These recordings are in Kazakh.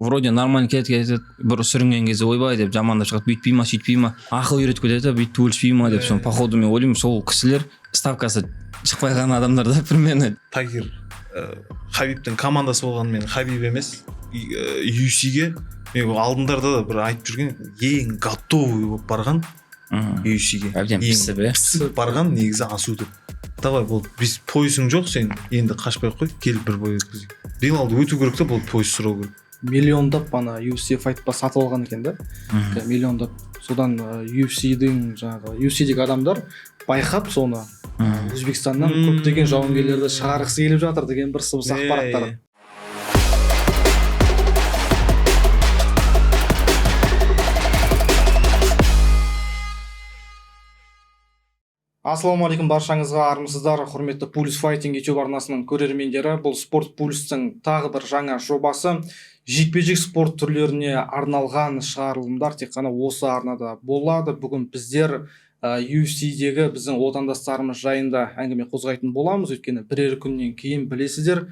вроде нормально кетеді, бір сүрінген кезде ойбай деп жамандап шығады, бүйтпей ма, сөйтпей ма, ақыл үйретіп кетеді, бүйтіп өлшпей ма деп, соны походу мен ойлаймын, сол кісілер ставкасы шықпай қалған адамдар да примерно. Тагир Хабибтің командасы болғанымен Хабиб емес, UFC-ге мен алдындарда да бір айтып жүрген, ең готовый болып барған UFC-ге. Әбден пісіп барған негізі Асу деп. Давай, бұл біз поясың жоқ, сен енді қашпай қой, келіп бір бой өткізейік. Белалды өту керек та, бұл пояс сұрау керек. Миллиондап ана UFC файтпа сатып алған екен да. Миллиондап. Содан UFC-дің жаңағы UFC-дегі адамдар байқап соны Өзбекстаннан көптеген жауынгерлерді шығарғысы келіп жатыр деген бір сыбыс ақпараттар. Ассалаумағалейкум баршаңызға, армысыздар, құрметті Pulse Fighting YouTube арнасының көрермендері. Бұл Sport Pulse-тың тағы бір жаңа жобасы. Жекпе-жек спорт түрлеріне арналған шығарылымдар тек қана осы арнада болады. Бүгін біздер UFC-дегі біздің отандастарымыз жайында әңгіме қозғайтын боламыз. Өйткені бірер күннен кейін білесіздер,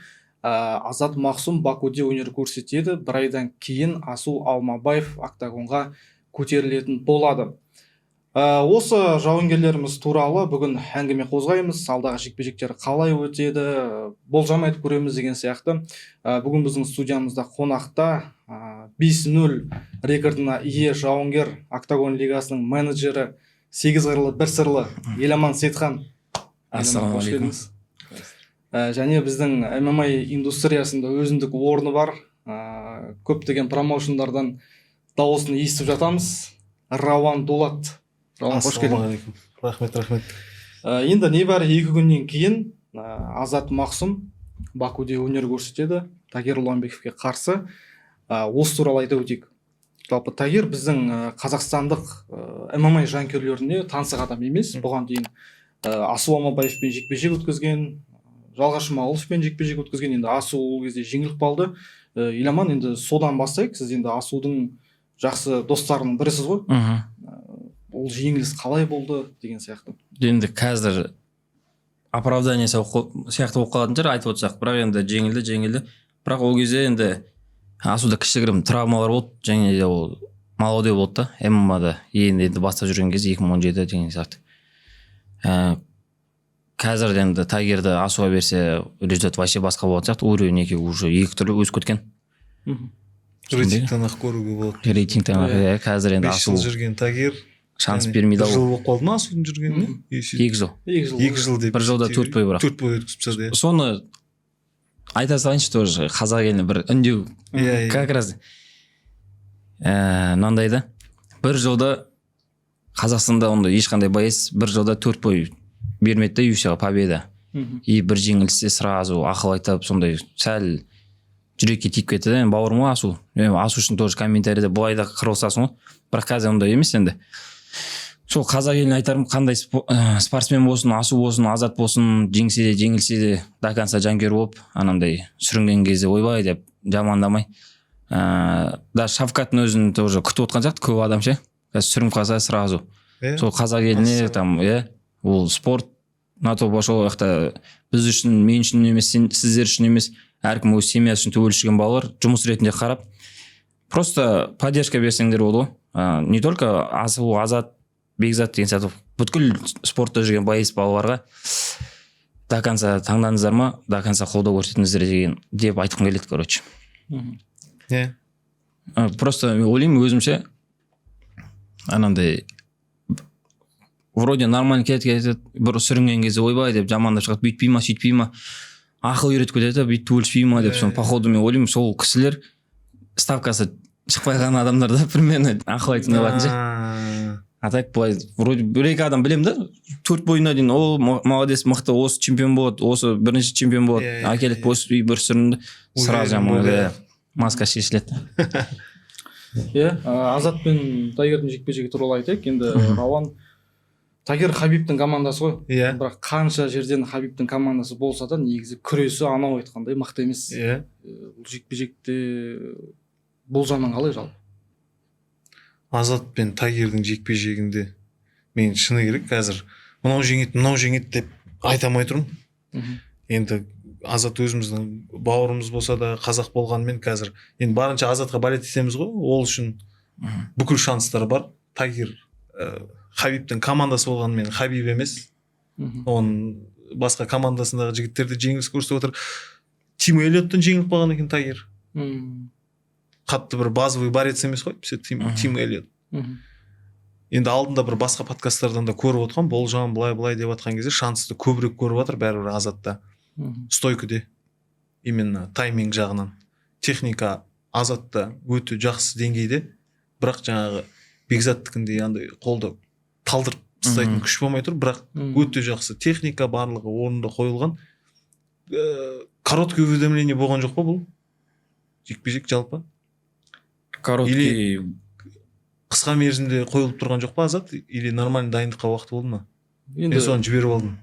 Азат Мақсум Бакуде өнер көрсетеді. Бір айдан кейін Асу Алмабаев октагонға көтерілетін болады. Осы жауынгерлеріміз туралы бүгін әңгіме қозғаймыз. Алдағы жекпе-жектер қалай өтеді, болжам айтып көреміз деген сияқты. Бүгін біздің студиямызда қонақта 5-0 рекордына ие жауынгер, октагон лигасының менеджері, 8 қырлы, 1 сырлы Еламан Сейтхан. Ассалаумағалейкум. Және біздің MMA индустриясында өзіндік орны бар. Көптеген промоушндардан дауысын естіп жатамыз. Рауан Дулат. Қош келдің. Рахмет. Енді небәрі 2 күннен кейін Азат Мақсум Бакуде өнер көрсетеді Тагир Уламбековке қарсы. Осы туралы айта өтейік. Жалпы Тагир біздің қазақстандық MMA жанкүйерлеріне таңсық адам емес. Бұған дейін Асу Алмабаевпен жекпе-жек өткізген, Жалғаш Жұмағұловпен жекпе-жек өткізген. Енді Асу ол кезде жеңіліп қалды. Еламан, енді содан бастайық. Сіз енді Асудың жақсы достарының бірісіз ғой. Ол жеңіліс қалай болды деген сияқты. Енді қазір оправдание сияқты болып қалатын шығар айтып отырсақ, бірақ енді жеңілді. Бірақ ол кезде енді Асуда кішігірім травмалар болды, және де ол молодой болды да, ММА-да енді бастап жүрген кезде 2017 деген сияқты. Қазір енді Тагирді Асуға берсе результат вообще басқа болатын сияқты, уровень уже екі түрлі өсіп кеткен. Рейтингтен ақ көруге болады. Рейтингтен ақ, қазір енді Асу жүрген Тагир шанс бермейді. 1 жыл болып қалды ма Асудың жүргеніне? 2 жыл. 2 жыл деп. 1 жылда 4 бой бірақ. 4 бой өткізіп тастады. Соны айта салайыншы тоже, қазақ еліне бір үндеу. Как раз мынандай да, 1 жылда Қазақстанда онда ешқандай байыз 1 жылда 4 бой бермеді да UFC-ға победа. И бір жеңілсе сразу ақыл айтып, сондай сәл жүрекке тиіп кетті. Бауырым ғой Асу. Асу үшін тоже комментарийде бұлай да қырылсасың ғой. Бірақ қазір ондай емес енді. Сол қазақ еліне айтарым, қандай спортсмен болсын, Асу болсын, Азат болсын, жеңсе де, жеңілсе де, до конца жанкүйер болып, анандай сүрінген кезде ойбай деп жамандамай. Да Шавкаттың өзін тоже күтіп отқан сияқты көп адам ше. Сүрініп қалса сразу. Сол қазақ еліне там, ол спорт, НАТО башол жақта біз үшін, мен үшін емес, сіздер үшін емес, әркім өз семьясы үшін төгіліп жүрген балалар жұмыс ретінде қарап, просто поддержка берсеңдер болды ғой. Не только Асу, Азат, Бекзат деген сияқты бүткіл спортта жүрген байыз балаларға до конца таңдаңыздар ма, до конца қолдау көрсетіңіздер деген деп айтқым келеді, короче. Просто ойлаймын өзімше, анандай вроде нормально кетеді, бір сүрінген кезде ойбай деп жамандап шығады, бүйтпей ма, сөйтпей ма, ақыл үйретіп кетеді, бүйтіп өлшпей ма деп, соны походу мен ойлаймын, сол кісілер ставкасы шықпай қалған адамдар да примерно ақыл айтып алатын ше. А так былай вроде 1-2 адам білем да, 4 бойына дейін ол молодец, мықты, осы чемпион болады, осы бірінші чемпион болады, әкеліп осы бір сүрінді, сразу жаман маска шешіледі. Азат пен Тагирдің жекпе-жегі туралы айтайық. Енді Рауан, Тагир Хабибтің командасы ғой. Бірақ қанша жерден Хабибтің командасы болса да, негізі күресі анау айтқандай мықты емес. Бұл жекпе-жекте болжамың қалай жалпы? Азат пен Тагирдің жекпе-жегінде мен шыны керек қазір мынау жеңеді деп айта алмай тұрмын. Енді Азат өзіміздің бауырымыз болса да қазақ болғанымен қазір енді барынша Азатқа болеть етеміз ғой, ол үшін бүкіл шанстар бар. Тагир Хабибтің командасы болғанымен Хабиб емес, оның басқа командасындағы жігіттерді жеңіліс көрсетіп отыр. Тим Эллиоттан жеңіліп қалған екен Тагир. Қатты бір базовый борец емес қой Тим Эллиот. Енді алдында бір басқа подкасттардан да көріп отқан, болжам былай деп жатқан кезде шансты көбірек көріп жатыр бәрібір Азатта. Стойкіде именно тайминг жағынан техника Азатта өте жақсы деңгейде, бірақ жаңағы Бекзаттікіндей андай қолды талдырып тастайтын күш болмай тұр, бірақ өте жақсы техника, барлығы орнында қойылған. Короткий уведомление болған жоқ па бұл жекпе-жек жалпы? Короткий Қысқа мерзімде қойылып тұрған жоқ па Азат, или нормальный дайындыққа уақыт болды ма? Мен соны жіберіп алдым.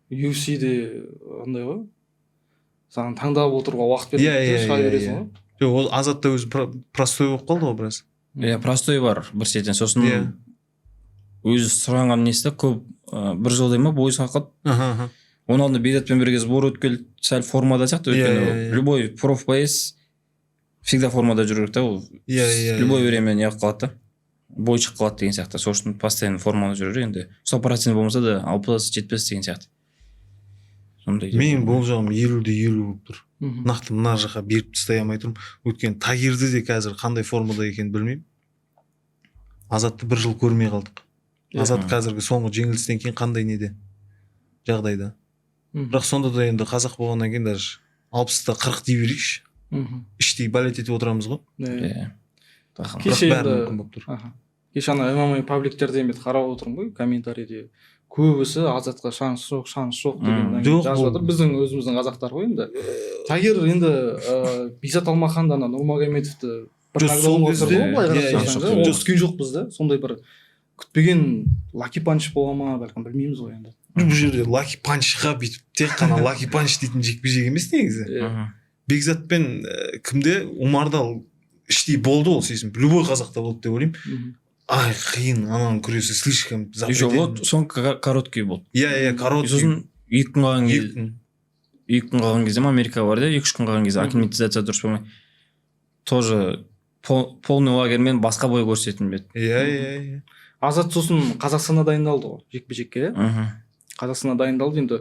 UFC-де андай ғой, саған таңдап отыруға уақыт береді, шыға бересің ғой. Жоқ, ол Азатта өзі простой болып қалды ғой біраз. Простой бар бір сетен, сосын өзі сұранған несі көп, бір жылдай ма бойы сақат. Оның алдында Бекзатпен бірге сбор өткел, сәл формада сияқты, өйткені любой профбоец всегда формада жүру керек та, ол любой время не қылып қалады да, бой шығып қалады деген сияқты. Сол үшін постоянно формада жүру, енді 100% болмаса да 60-70 деген сияқты. Мен болжағым 50-50 болып тұр. Нақты мына жаққа беріп тастай алмай тұрмын. Өйткені Тагирді де қазір қандай формада екенін білмеймін. Азатты бір жыл көрмей қалдық. Азат қазіргі соңғы жеңілістен кейін қандай неде жағдайда. Бірақ сонда да енді қазақ болғаннан кейін даже 60-та 40 дей берейікші. Іштей болеть етіп отырамыз ғой. Кеше ана ММА пабликтерде қарап отырмын ғой, комментарийде көбісі Азатқа шанс жоқ деген жазып жатыр. Біздің өзіміздің қазақтар ғой енді. Тагир енді Бекзат Алмаханды, ана Нурмагомедовті бір нокдаунға түсірді ғой, былай қарасаңыз, ол түскен жоқпыз да. Сондай бір күтпеген лаки панч бола ма, бәлкім білмейміз ғой енді. Бұл жерде лаки панчқа бүйтіп тек қана лаки панч дейтін жекпе-жек емес негізі. Бекзатпен кімде Умардал іштей болды ол сезім. Любой қазақта болды деп ойлаймын. Ай, қиын, ананың күресі слишком запретен. Соңғы короткий болды. Короткий. Сосын 2 күн қалған кезде Америка бар да, 2-3 күн қалған кезде акклиматизация дұрыс болмай. Тоже полный лагермен басқа бой көрсететін беді. Азат сосын Қазақстана дайындалды ғой жекпе-жекке. Қазақстана дайындалды, енді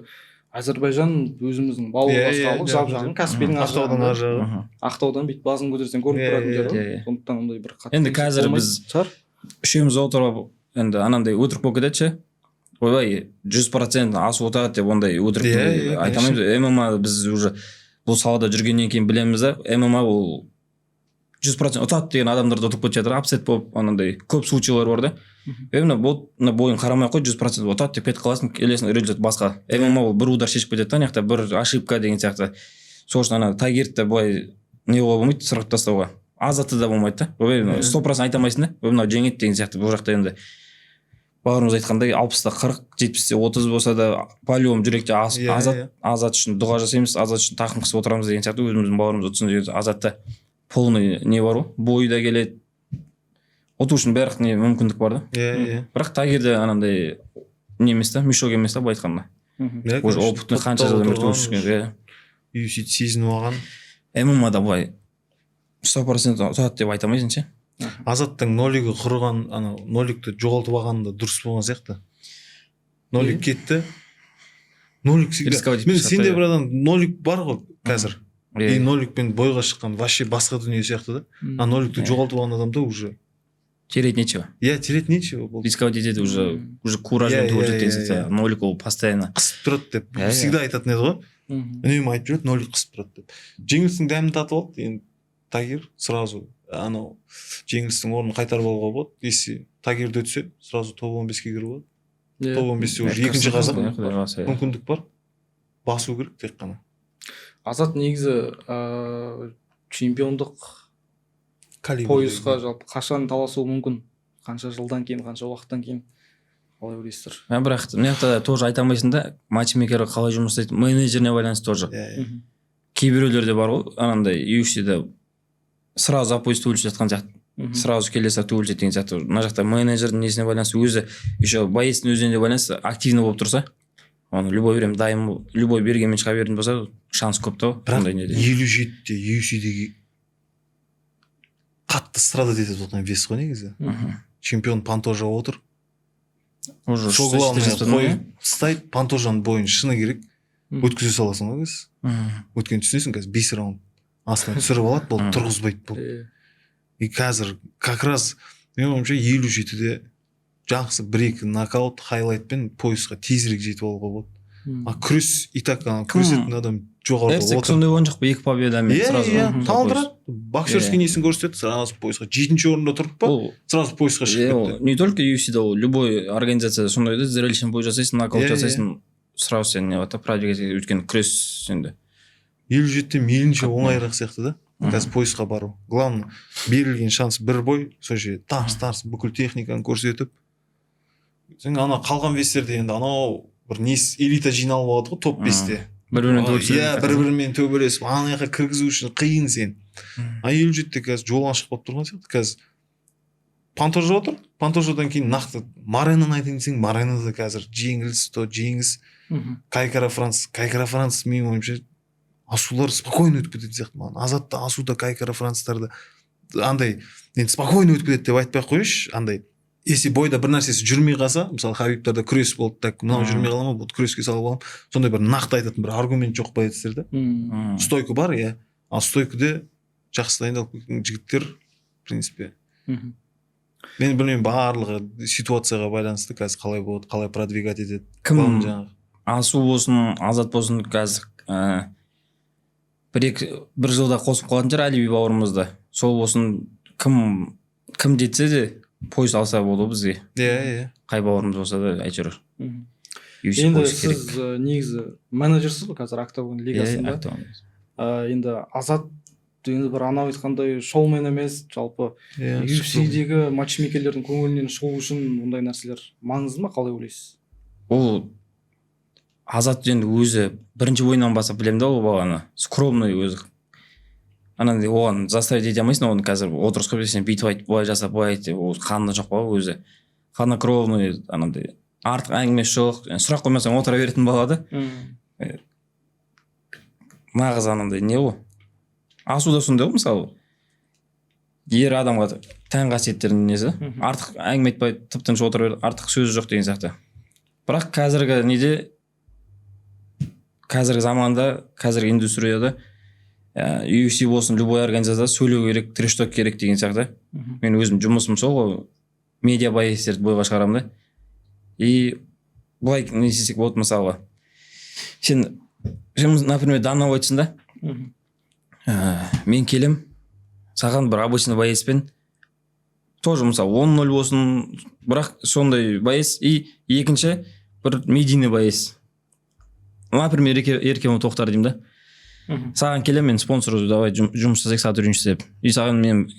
Әзербайжан өзіміздің бауырлас халық, жап-жағын, Каспийдің Ақтаудан бүйтіп басын көтерсең көрініп тұратын жер ғой. Сондықтан ондай бір қатты. Енді қазір біз үшеуміз отырып, енді анандай өтірік болып кетеді, ойбай 100% асып отырады деп ондай өтірік айтамаймыз. ММА біз уже бұл салада жүргеннен кейін білеміз да, ММА ол 100% ұтады деген адамдарды ұтып кетіп жатыр, апсет болып анандай көп случайлар бар да. Мына бойын қарамай қой, 100% ұтады деп кетіп қаласың, келесің үрелжет басқа. ММА ол бір удар шешіп кетеді да, ана жақта бір ошибка деген сияқты. Сол үшін ана Тагирді былай не болмайды, сырғып тастауға. Азатты да болмайды да. 100% айта алмайсың да, мынау жеңеді деген сияқты. Бұл жақта енді бауырымыз айтқандай 60-та 40, 70-те 30 болса да по-любому жүректе Азат үшін дұға жасаймыз, Азат үшін тақым қысып отырамыз деген сияқты. Өзіміздің бауырымыз ұтсын деген. Азатта полный не бар ғой, бойы да келеді, ұту үшін барлық не мүмкіндік бар да. Бірақ Тагирде анандай не емес та, мешок емес та, былай айтқанда. Уже опытный қанша жылдан бері өскен. UFC сезініп алған. ММА-да былай 100% ұтады деп айта алмайсың ше. Азаттың нолигі құрған, ноликті жоғалтып алғаны да дұрыс болған сияқты. Нолик кетті. Нолик сенде бір адам нолик бар ғой қазір. И ноликпен бойға шыққан вообще басқа дүние сияқты да. Ноликті жоғалтып алған адамда уже терять нечего. Терять нечего. Рисковать етеді уже куражмен туылып жеткен сияқты. Нолик ол постоянно қысып тұрады деп всегда айтатын еді ғой. Үнемі айтып жүреді, нолик қысып тұрады деп. Жеңілістің дәмін татып алды. Енді Тагир сразу анау жеңілістің орнын қайтарып алуға болады. Если Тагирді өтсе, сразу топ 15-ке кіріп болады. Топ 15-те уже екінші қазақ мүмкіндік бар. Басу керек тек қана. Азат негізі чемпиондық поясқа жалпы қашан таласуы мүмкін? Қанша жылдан кейін, қанша уақыттан кейін? Қалай ойлайсыздар? Бірақ мына жақта тоже айта алмайсың да, матчмейкер қалай жұмыс істейді, менеджеріне байланысты тоже. Кейбіреулерде бар ғой, анандай UFC-де сразу запойыз төгіліп жатқан сияқты, сразу келесі төгіліп деген сияқты. Мына жақта менеджердің несіне байланысты, өзі еще боецтің өзіне байланысты активный болып тұрса, оны любой время дайым любой бергенмен шыға беретін болса шанс көп та бірақ ондай неде. 57-те UFC'дегі қатты страдать етіп жатқан вес қой негізі. Чемпион Пантожа отыр. Уже Сол главное қойып тастайды, Пантожаның бойын шыны керек. Өткізе саласың ғой біз. Өткені түсінесің қазір 5 раунд астына түсіріп алады, бұл тұрғызбайды бұл. И қазір как раз менің ойымша 57-де жақсы 1-2 нокаут хайлайтпен поясқа тезірек жетіп алуға болады. Күрес и так күресетін адам жоғарыда отыр. Сондай болған жоқ па 2 победамен сразу. Талдырады. Боксерский несін көрсетеді, сразу поясқа 7-ші орында тұрып па, сразу поясқа шығып кетті. Не только UFC-да, любой организацияда сондай да, зрелищен бой жасайсың, нокаут жасайсың, сразу сен не вата продвигать өткен күрес енді. 57-те мейлінше оңайырақ сияқты да. Қазір поясқа бару. Главное, берілген шанс бір бой, сол жерде тарс бүкіл техниканы көрсетіп. Сен ана қалған вестерде енді анау бір элита жиналып алады ғой, топ 5-те. Бір-бірімен төбелесіп, ана жаққа кіргізу үшін қиын сен. 57-те қазір жолдан шығып тұрған сияқты. Қазір Пантожа отыр. Пантожадан кейін нақты Маренаны айтайын десең, Маренада қазір жеңіс. Кайкара Франц, менің ойымша асулар спокойно өтіп кетеді сияқты маған. Азатта асуда Кайкара Францтарды андай енді спокойно өтіп кетеді деп айтпай ақ қойшы, андай если бойда бір нәрсесі жүрмей қалса, мысалы Хабибтарда күрес болды, так мынау жүрмей қала ма, бұл күреске салып аламын. Сондай бір нақты айтатын бір аргумент жоқ боецтерде. Стойка бар, иә. Ал стойкада жақсы дайындалып кеткен жігіттер, в принципе. Мен білмеймін, барлығы ситуацияға байланысты қазір қалай болады, қалай продвигать етеді. Кім Асу болсын, Азат болсын, қазір бір жылда қосып қалатын шығар Әлиби бауырымызды. Сол болсын, кім жетсе де пояс алса болды бізге. Иә. Қай бауырымыз болса да әйтеуір. Енді сіз негізі менеджерсіз ғой қазір Октагон лигасында. Енді Азат енді бір анау айтқандай шоумен емес, жалпы UFC-дегі матчмейкерлердің көңілінен шығу үшін ондай нәрселер маңызды ма, қалай ойлайсыз? Ол Азат енді өзі бірінші ойынан бастап білемін да, ол баланы скромный өзі. Анандай оған заставить ете алмайсың, оны қазір отырысқа сен бүйтіп айт, былай жасап, былай айт, ол қанды жоқ па өзі. Хладнокровный, анандай артық әңгімесі жоқ, сұрақ қоймасаң отыра беретін бала да. Нағыз анандай не ол? Асуда сондай ғой, мысалы. Ер адамға тән қасиеттердің несі, артық әңгіме айтпай, тып-тыныш отыра береді, артық сөзі жоқ деген сияқты. Бірақ қазіргі неде, қазіргі заманда, қазіргі индустрияда UFC болсын, любой организацияда сөйлеу керек, трешток керек деген сияқты. Мен өзім жұмысым сол ғой, медиа байестерді бойға шығарамын да. И былай не істесек болады, мысалы. Сен, например, данный айтсын да. Мен келем, саған бір обычный байеспен, тоже мысалы 10-0 болсын, бірақ сондай байес, и екінші бір медийный байес. Например, Еркем Тоқтар деймін да. Саған келем, мен спонсоры, давай жұмыс жасайық, сотрудничество деп. И саған мен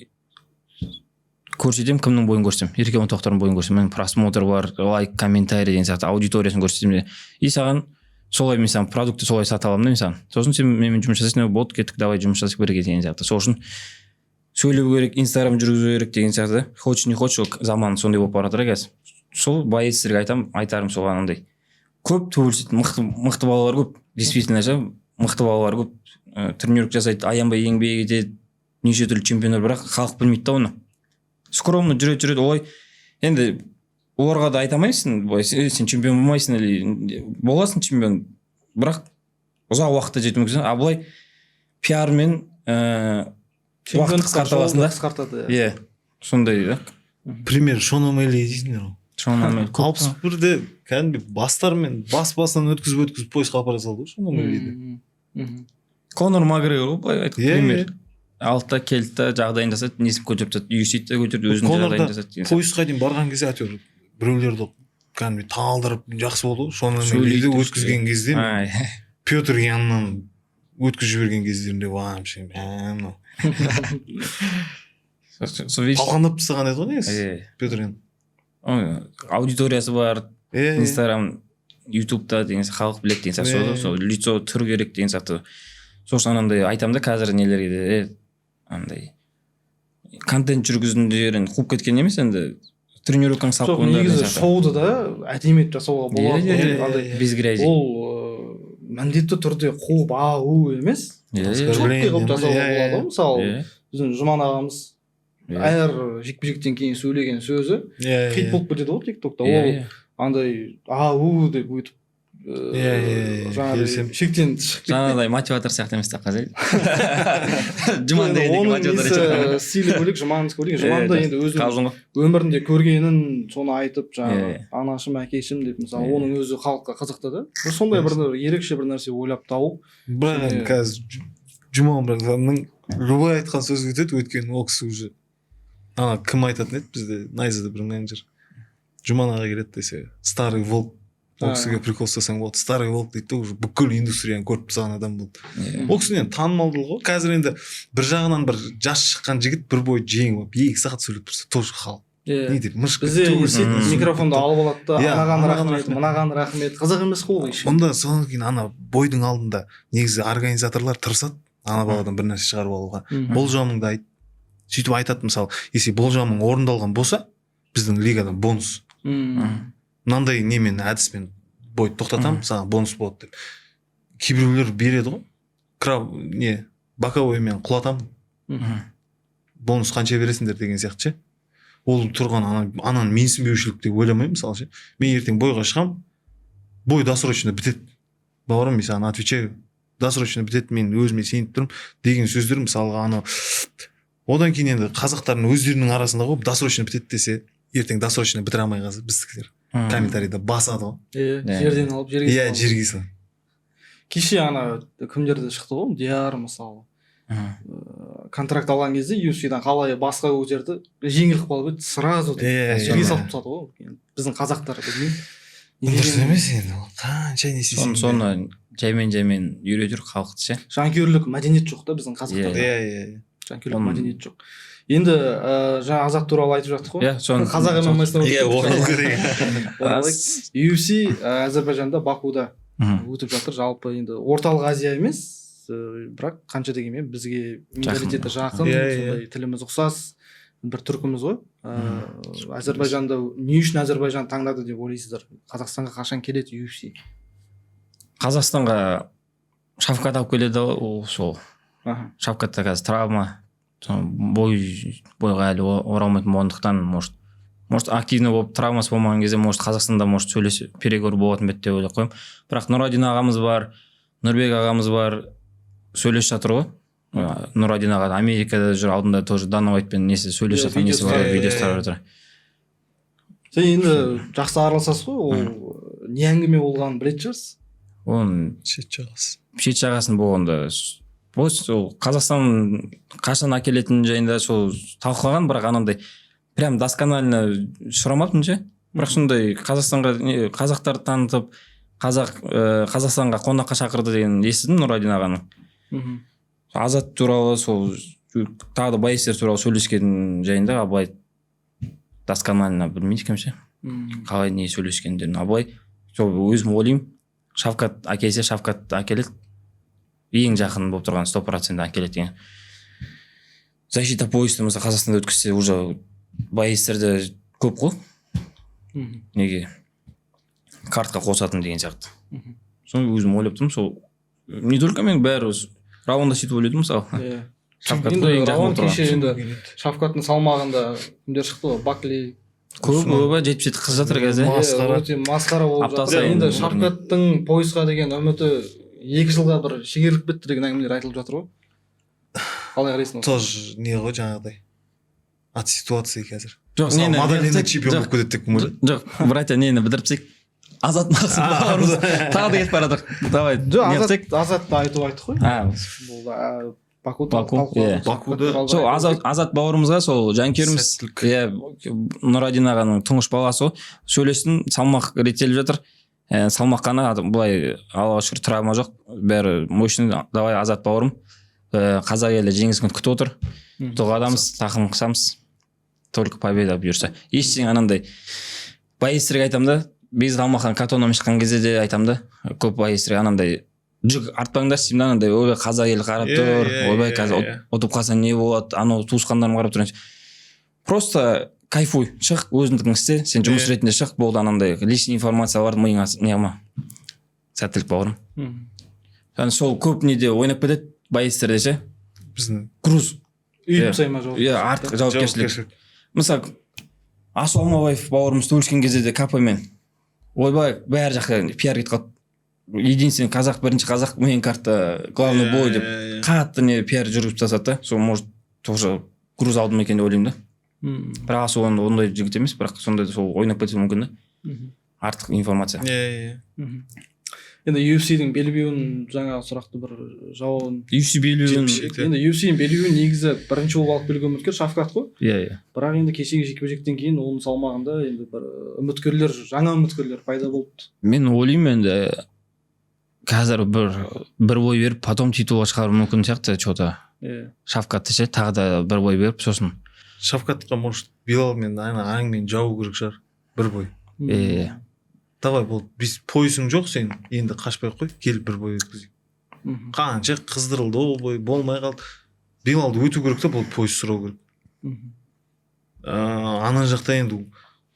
көрсетем, кімнің бойын көрсетем. Еркем Тоқтардың бойын көрсетем. Мен просмотр бар, лайк, комментарий деген сияқты аудиториясын көрсетем. И саған солай мен саған продукты солай сата аламын да мен саған. Сосын сен менімен жұмыс жасайсың, болды, кеттік, давай жұмыс жасайық бірге деген сияқты. Сол үшін сөйлеу керек, Инстаграм жүргізу керек деген сияқты. Хочешь не хочешь, заман сондай болып бара жатыр қазір. Сол байестерге айтарым сол анандай. Көп төбелесетін мықты балалар көп. Действительно ше, мықты балалар көп. Тренировка жасайды, аянбай еңбек етеді, неше түрлі чемпиондар, бірақ халық білмейді да оны. Скромно жүреді, олай. Енді оларға да айта алмайсың, сен чемпион болмайсың или боласың чемпион, бірақ ұзақ уақытта жету мүмкін. А былай пиармен уақыт қысқарта аласың да. Иә, сондай да. Пример Шон Омейли дейсіңдер ғой. Шон Омейли 61-де кәдімгі бастармен бас-басынан өткізіп поясқа апара салды ғой Шон Омейлиді. Конор Макгрегор ғой, былай айтып пример. Алтта келді да, жағдайын жасады, несіп көтеріп тастады, UFC-ді көтерді, өзінің жағдайын жасады. Поясқа дейін барған кезде әйтеуір біреулерді кәдімгі талдырып жақсы болды ғой. Шон Омейлиді өткізген кезде Петр Яннан өткізіп жіберген кездерінде вообще талқандап тастаған еді ғой негізі Петр Ян. Аудиториясы бар, Инстаграм, Ютубта деген халық біледі деген сияқты, сол лицо түр керек деген сияқты. Сосын анандай айтамын да қазір нелерге де андай контент жүргізгендерін қуып кеткен емес, енді тренировканы салып жоқ негізі шоуды да әдемі етіп жасауға болады без грязи. ол міндетті түрде қуып ау емес четкий қылып жасауға болады ғой мысалы біздің жұман ағамыз әр жекпе жектен кейін сөйлеген сөзі хит болып кетеді ғой тиктокта ол андай ау деп өйтіп жаңағыдай шектен шығып жаңағыдай мотиватор сияқты емес та қазір жұман деген мотиватор стилі бөлек жұманынікі бөлек жұманда енді өзінің өмірінде көргенін соны айтып жаңағы анашым әкешім деп мысалы оның өзі халыққа қызықты да сондай бір ерекше бір нәрсе ойлап тауып бірақ қазір жұман братанның любой айтқан сөзі кетеді өйткені ол кісі уже ана кім айтатын еді бізде найзада бір менеджер жұман аға келеді десе старый волк ол кісіге прикол ұстасаң болады старый волк дейді да уже бүкіл индустрияны көріп тастаған адам болды ол кісінің танымалдылығы ғой қазір енді бір жағынан бір жас шыққан жігіт бір бойы жеңіп алып 2 сағат сөйлеп тұрса тоже халық не дейді бізде микрофонды алып алады да анаған рахмет мынаған рахмет қызық емес қой ол онда содан кейін ана бойдың алдында негізі организаторлар тырысады ана баладан бір нәрсе шығарып алуға болжамыңды айт сөйтіп айтады мысалы если болжамың орындалған болса біздің лигадан бонус мынандай немен әдіспен бойды тоқтатамын саған бонус болады деп кейбіреулер береді ғой боковоймен құлатамын бонус қанша бересіңдер деген сияқты ше ол тұрған ананы менсінбеушілік деп ойламаймын мысалы ше мен ертең бойға шығамын бой досрочно бітеді бауырым мен саған отвечаю досрочно бітеді мен өзіме сеніп тұрмын деген сөздер мысалға анау одан кейін енді қазақтардың өздерінің арасында ғой досрочно бітеді десе ертең досрочно бітіре алмай қалса біздікілер комментарийда басады ғой жерден алып жерге салады кеше ана кімдерде шықты ғой диар мысалы контракт алған кезде UFC-дан қалай басқа көтерді жеңіл қылып алып еді сразу жерге салып тастады ғой біздің қазақтар білмеймін дұрыс емес енді ол қанша не істесең соны жаймен үйретір халықты ше жанкүйерлік мәдениет жоқ та біздің қазақтарда жанкүйерлік мәдениет жоқ енді жаңа азат туралы айтып жаттық қой қазақ ММА-сына UFC Әзербайжанда Бакуда өтіп жатыр жалпы енді орталық Азия емес бірақ қанша дегенмен бізге менталитеті жақын сондай тіліміз ұқсас бір түркіміз ғой Әзербайжанда не үшін Әзербайжан таңдады деп ойлайсыздар Қазақстанға қашан келеді UFC Қазақстанға Шавкат алып келеді ол сол Шавкатта қазір травма бойға әлі оралмайтын болғандықтан может активный болып травмасы болмаған кезде может Қазақстанда может переговор болатын бе деп ойлап қоямын бірақ Нұрадин ағамыз бар Нұрбек ағамыз бар сөйлесіп жатыр ғой Нұрадин аға Америкада жүр алдында тоже Дановайтпен несі сөйлесіп жатқан несі бар видеосы тарап жатыр сен енді жақсы араласасыз ғой ол не әңгіме болғанын білетін шығарсыз оның шет жағасын болғанда сол Қазақстан қашан әкелетін жайында сол талқылаған бірақ анандай прям досконально сұрамаппын ше бірақ сондай қазақтарды танытып Қазақстанға қонаққа шақырды деген естідім Нұрадин ағаның Азат туралы сол тағы да боецтер туралы сөйлескен жайында абылай досконально білмейді екенмін ше қалай не сөйлескендерін абылай сол өзім ойлаймын Шавкат әкелсе Шавкат әкеледі ең жақын болып тұрған 100% әкеледі деген защита поясты мысалы Қазақстанда өткізсе уже боецтерді көп қой неге картқа қосатын деген сияқты соны өзім ойлап тұрмын сол не только мен бәрі раунда сөйтіп ойладым мысалы Шавкаттың салмағында кімдер шықты ғой Бакли көп 77 қыз жатыр қазір масқара болып жатыр енді Шавкаттың поясқа деген үміті 2 жылға бір шегеріліп кетті деген әңгімелер айтылып жатыр ғой қалай қарайсың тоже не ғой жаңағыдай от ситуации қазір жоқ Мадалина чемпион болып кетеді деп жоқ братья нені бітіріп тастайық Азат бауырымыз тағы да кетіп бара жатыр давай жоқ Азатты айтып айттық қой Бакуды сол Азат бауырымызға сол жанкүйеріміз Нұрадин ағаның тұңғыш баласы ғой сөйлесін салмақ реттеліп жатыр салмақ қана былай аллаға шүкір травма жоқ бәрі мощный давай Азат бауырым қазақ елі жеңіс күн күтіп отыр дұғадамыз тақым қысамыз только победа бұйырса ештеңе анандай боецтерге айтамын да без салмақтан катоном шыққан кезде де айтамын да көп боецтерге анандай жүк артпаңдаршы деймін да анандай ойбай қазақ елі қарап тұр ойбай қазір ұтып қалса не болады анау туысқандарым қарап тұр просто кайфуй, шық, өзіңдікін істе, сен жұмыс ретінде шық, болды, анандай лишний информацияларды миыңа неғылма. Сәттілік бауырым. Және сол көп неде ойнап кетеді, байестерде ше. Біздің груз үй сайма артық жауапкершілік. Мысалы, Асу Алмабаев бауырымыз төрешкен кезде де капамен ойбай бәрі жаққа пиар кетіп қалды. Единственный қазақ, бірінші қазақ мейн карта главный бой деп қатты не пиар жүргізіп тастады да. Сол может тоже груз алдым екен деп ойлаймын да. Бірақ Асу ондай жігіт емес, бірақ сондай сол ойнап кетуі мүмкін да. Артық информация. Енді UFC-дің белбеуін жаңа сұрақты бір жауабын. UFC белбеуін. Енді UFC-ның белбеуін негізі бірінші болып алып келген үміткер Шавкат қой. Иә. Бірақ енді кешегі жекпе-жектен кейін оның салмағында енді бір үміткерлер, жаңа үміткерлер пайда болды. Мен ойлаймын енді қазір бір бой беріп, потом титулға шығару мүмкін сияқты что-то. Шавкатты ше тағы да бір бой беріп, сосын Шавкатқа может Билалмен аңмен жау керек шығар бір бой. Давай бұл пойысың жоқ сен, енді қашпай қой, келіп бір бой өткізейік. Қанша қыздырылды ол бой, болмай қалды. Билалды өту керек та, бұл пойыс сұрау керек. Ана жақта енді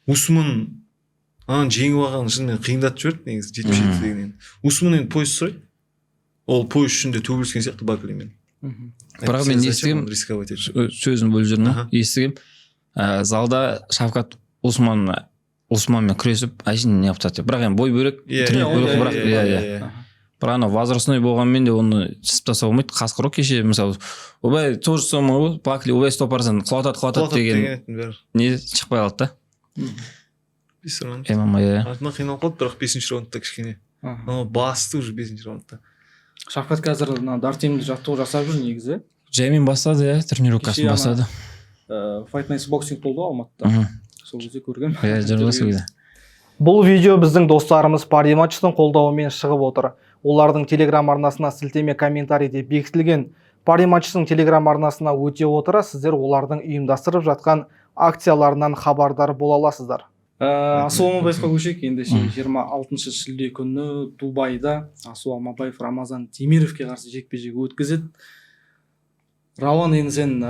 Усман жеңіп алған шынымен қиындатып жіберді негізі, 77 дегеннен. Усман енді пойыс сұрайды. Ол пойыс үшінде төбелескен сияқты Баклимен. Бірақ мен естігем, сөзін бөліп жүрмін, естігем. Залда Шавкат Усманмен күресіп, әшейін не аптады. Бірақ енді бой бөлек, тренер бөлек, бірақ бірақ ана возрастной болғанмен де оны сысып тастауға болмайды. Қасқыр кеше мысалы, ойбай то же самое ғой, Бакли ойбай 100% құлатады деген не шықпай қалды да. 5 раунд. Артынан қиналып қалды, бірақ 5-ші раундта кішкене. Басты уже 5-ші раундта. Шавкат қазір дартемді жаттығу жасап жүр негізі. Жаймен бастады, тренировкасын бастады. Fight Nights Boxing болды Алматыда. Сол кезде көрген. Бұл видео біздің достарымыз Пари матчтың қолдауымен шығып отыр. Олардың телеграм арнасына сілтеме комментарийде бекітілген. Пари матчтың телеграм арнасына өте отыра сіздер олардың ұйымдастырып жатқан акцияларынан хабардар бола аласыздар. Асу Алмабаевқа көшейік. Ендеше 26 шілде күні Дубайда Асу Алмабаев Рамазан Темировке қарсы жекпе-жек өткізеді. Рауан, енді сен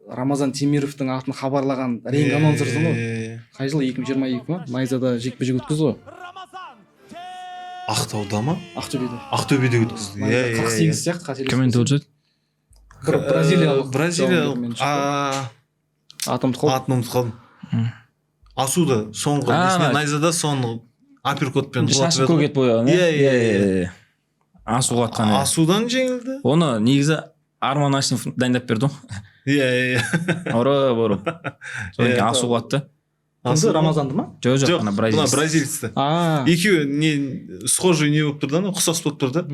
Рамазан Темировтың атын хабарлаған ринг анонсерсың ғой. Қай жылы 2022 ма? Найзада жекпе-жек өткізді ғой. Ақтауда ма? Ақтөбеде өткізді. 48 сияқты қателеспесем. Кіммен өткізді? Бразилиялық. Атымды қалдым. Асуда соңғы найзада соңғы апперкотпен шашып көгет бояған. Асуға атқан. Асудан жеңілді. Оны негізі Арман Ашинов дайындап берді ғой. Ұрып. Содан кейін Асуға атты. Кімді, Рамазанды ма? Жоқ, ана бразильцті. Екеуі схожий не болып тұрды, ұқсас болып тұрды.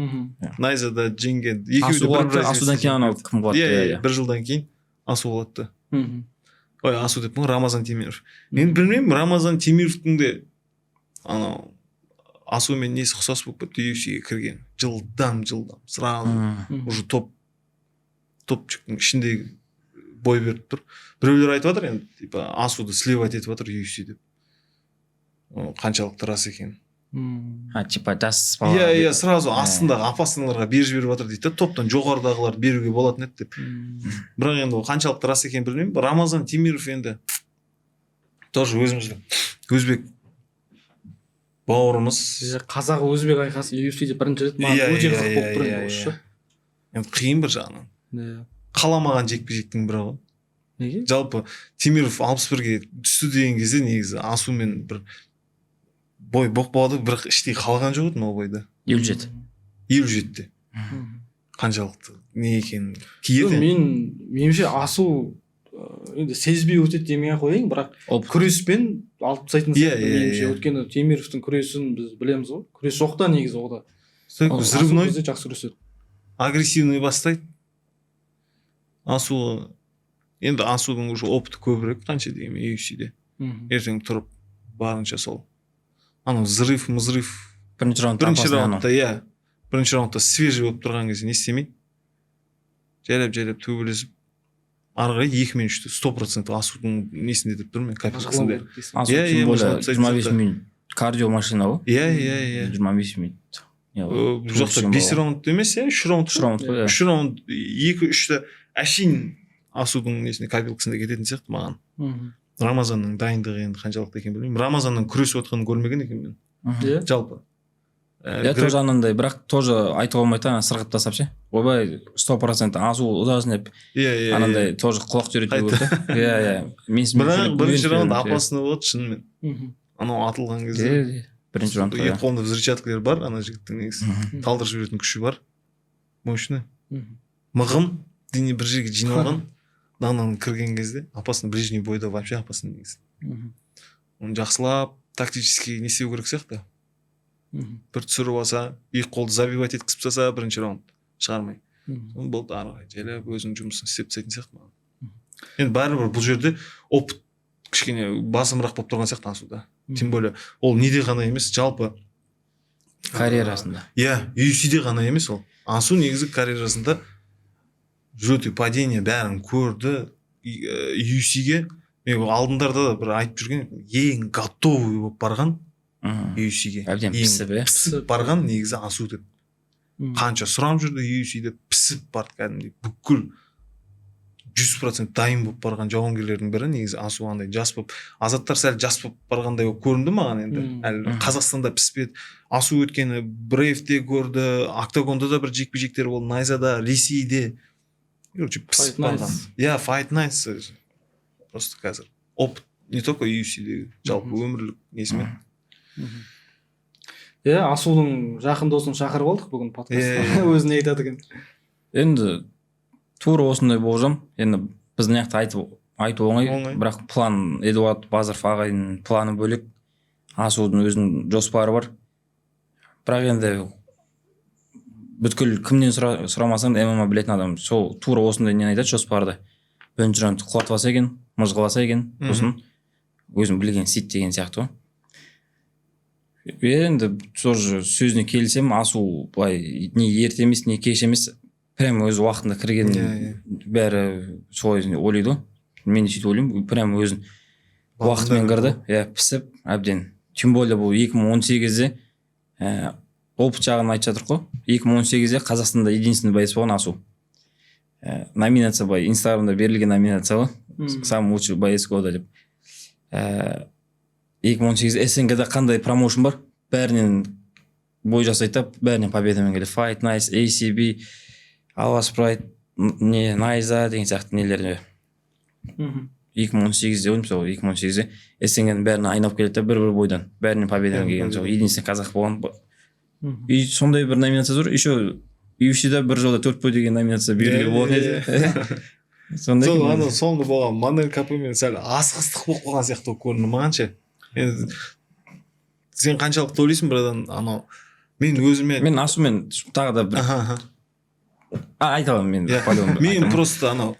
Найзада жеңген. Асудан кейін анау кім қуатты? Бір жылдан кейін Асу қуатты. Ой, Асу деп Рамазан Темиров. Мен білмеймін, Рамазан Темировтың де Асумен несі ұқсас болып кетті, UFC-ге кірген. Жылдам сразу уже топчықтың ішіндегі бой беріп тұр. Біреулер айтып жатыр енді, типа Асуды сливать етіп жатыр UFC деп. Қаншалықты рас екен. Типа жас бала. Иә, сразу астындағы опасныйларға беріп жіберіп жатыр дейді. Топтан жоғарыдағылар беруге болатын еді деп. Бірақ енді қаншалықты рас екен білмеймін. Рамазан Темиров енді тоже өзіміздің өзбек бауырымыз. Қазақ өзбек айқасы UFC-де бірінші рет маған өте қызық болып тұр осы. Енді қиын бір жағынан. Қаламаған жекпе-жектің бірі ғой. Неге? Жалпы Темиров 61-ге түсті деген кезде негізі Асумен бір бой боқпады, бірақ іштей қалған жоқ еді ол бойда. 57-те. Қаншалықты не екенін киеді. Меніңше Асу енді сезбей өтеді демей қояйын, бірақ күреспен алып тастайтын сияқты меніңше. Өйткені Темировтың күресін біз білеміз ғой. Күрес жоқ та негізі ода. Взрывной, жақсы күреседі. Агрессивный бастайды. Асу енді Асудың уже опыты көбірек, қанша дегенмен UFC-де. Ертең тұрып барынша сол. Взрыв. Бірінші раундта свежий болып тұрған кезде не істемейді. Жайлап төбелесіп. Ары қарай 2 мен 3-ті 100% Асудың несінде деп тұрмын мен капитасында. 25 минут кардио машина ғой. Иә. 25 минут. Жоқта 5 раунд емес, 3 раунд. 2-3-ті әшейін асудың несіне копилкасында кететін сияқты маған. Рамазанның дайындығы енді қаншалықты екенін білмеймін. Рамазанның күресіп отқанын көрмеген екенмін мен. Жалпы. тоже анандай, бірақ тоже айтуға болмайды, сырғып тастап ше. Ойбай 100% асу ұзасын деп. Анандай тоже құлақ үйрету керек та. Иә. Бірақ бірінші раунд опасный болады шынымен. Анау атылған кезде. Бірінші раунд. Екі қолында взрывчаткалар бар, ана жігіттің негізі. Талдырып жіберетін күші бар. Мощный. Мығым дене бір жерге жиналған. Дананың кірген кезде опасный, ближний бойда вообще опасный негізі. Оны жақсылап тактически не істеу керек сияқты. Бір түсіріп алса, екі қолды забивать еткізіп тастаса бірінші раунд шығармай. Соны болды ары қарай жайлап өзінің жұмысын істеп тастайтын сияқты маған. Енді бәрібір бұл жерде опыт кішкене басымырақ болып тұрған сияқты асуда. Тем более ол неде ғана емес, жалпы карьерасында. Иә, UFC-де ғана емес ол. Асу негізі карьерасында жөте падение бәрін көрді. UFC-ге мен алдындарда да бір айтып жүрген, ең готовый болып барған UFC-ге. Әбден пісіп барған негізі асу деп. Қанша сұрап жүрді UFC-де пісіп барды кәдімгідей. Бүкіл 100% дайын болып барған жауынгерлердің бірі негізі асу андай жас болып. Азаттар сәл жас болып барғандай көрінді маған енді. Әлі Қазақстанда піспеді. Асу өткені Брейвте көрді, Октагонда да бір жекпе-жектер болды, Найзада, Ресейде. Пісіп барған. Иә, Fight Nights. Просто қазір. Опыт не только UFC-де, жалпы өмірлік несімен. Асудың жақын досын шақырып алдық бүгін подкастқа. Өзіне айтады екен. Енді тура осындай болжам. Енді біздің жақта айту оңай, бірақ план Эдуард Базаров ағайдың планы бөлек. Асудың өзінің жоспары бар. Бірақ енді бүткіл кімнен сұрамасаң ММА білетін адам сол тура осындай не айтады жоспарды. Бірінші раунд құлатпаса екен, мыжғыласа екен, сосын өзің білген сит деген сияқты. Енді тоже сөзіне келсем, асу былай не ерте емес, не кеш емес, прям өз уақытында кірген бәрі солай ойлайды. Мен де сөйтіп ойлаймын, прям өзін уақытымен кірді, пісіп, әбден. Тем более бұл 2018-де опыт жағын айтып жатыр қой. 2018-де Қазақстанда единственный боец болған асу. Номинация бай, Инстаграмда берілген номинация ғой. Самый лучший боец года деп. 2018 СНГ-да қандай промоушн бар, бәрінен бой жасайды, бәрінен победамен келеді. Fight Nights, ACB, Алас Прайд, Найза деген сияқты нелерде. 2018-де ойым сол, 2018-де СНГ-дің бәріне айналып келеді, бір-бір бойдан, бәрінен победамен келген. Сол единственный қазақ болған. И сондай бір номинация зор. Еще UFC-да бір жылда 4 бой деген номинация берілген болған еді. Сол соңғы болған Манель Капымен сәл асығыстық болып қалған сияқты көрінді маған ше. Сен қаншалықты ойлайсың брадан, анау мен өзіме мен асумен тағы да бір айта аламын мен. Мен просто анау